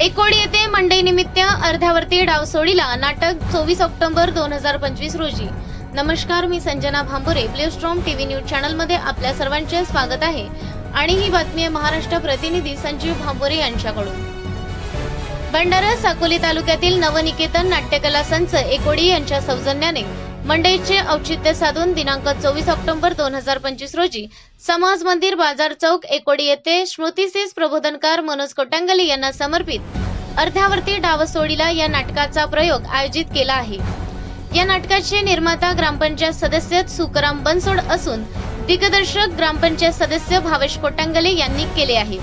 एकोडी येथे मंडई निमित्त अर्ध्यावरती डावसोडीला नाटक 24 ऑक्टोबर 2025 रोजी। नमस्कार, मी Sanjana Bhambure, ब्लूस्टॉर्म TV news channel मध्ये आपल्या सर्वांचे स्वागत आहे आणि ही बातमी आहे महाराष्ट्र प्रतिनिधी संजीव भांबुरे यांच्याकडून। भंडारा साकोली तालुक्यातील नवनिकेतन नाट्यकला संच एकोडी यांच्या सौजन्याने मंडईचे औचित्य साधून दिनांक 24 ऑक्टोबर 2025 रोजी समाज मंदिर बाजार चौक एकोडी येथे स्मृतिसेस प्रबोधनकार मनोज कोटांगले यांना समर्पित अर्ध्यावरती डावसोडीला या नाटकाचा प्रयोग आयोजित केला आहे। या नाटकाचे निर्माता ग्रामपंचायत सदस्य सुखराम बनसोड असून दिग्दर्शक ग्रामपंचायत सदस्य भावेश कोटांगले यांनी केले आहे।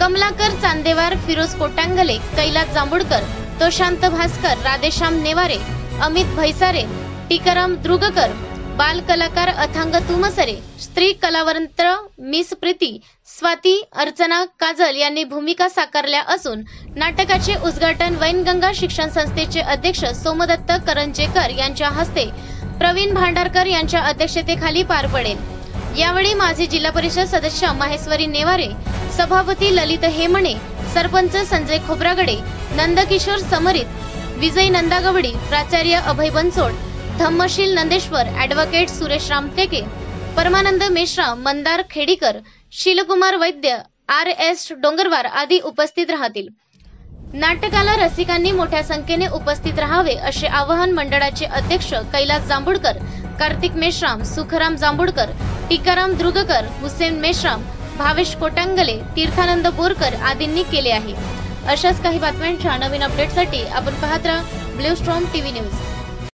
कमलाकर चांदेवार, फिरोज कोटांगले, कैलास जांभूळकर, तोशांत भास्कर, राधेश्याम नेवारे, अमित भैसारे, टीकाराम द्रुगकर, बाल कलाकार अथांग तुमसरे, स्त्री कलावंत मिस प्रीती, स्वाती, अर्चना काजल यांनी भूमिका साकारल्या असून नाटकाचे उद्घाटन वैनगंगा शिक्षण संस्थेचे अध्यक्ष सोमदत्त करंजेकर यांच्या हस्ते प्रवीण भांडारकर यांच्या अध्यक्षतेखाली पार पडेल। यावेळी माजी जिल्हा परिषद सदस्य माहेश्वरी नेवारे, सभापती ललित हेमणे, सरपंच संजय खोब्रागडे, नंदकिशोर समरित, विजय नंदागवडी, प्राचार्य अभय बनसोड, धम्मशील नंदेश्वर, ॲडव्होकेट सुरेश रामटेके, परमानंद मेश्राम, मंदार खेडीकर, शीलकुमार वैद्य, RS डोंगरवार आदी उपस्थित राहतील। नाटकाला रसिकांनी मोठ्या संख्येने उपस्थित राहावे असे आवाहन मंडळाचे अध्यक्ष कैलास जांभूळकर, कार्तिक मेश्राम, सुखराम जांभूळकर, टीकाराम द्रुगकर, हुसेन मेश्राम, भावेश कोटांगले, तीर्थानंद बोरकर आदींनी केले आहे। अशाच काही बातम्यांच्या नवीन अपडेटसाठी आपण पाहत राहा ब्लूस्टॉर्म टीव्ही न्यूज।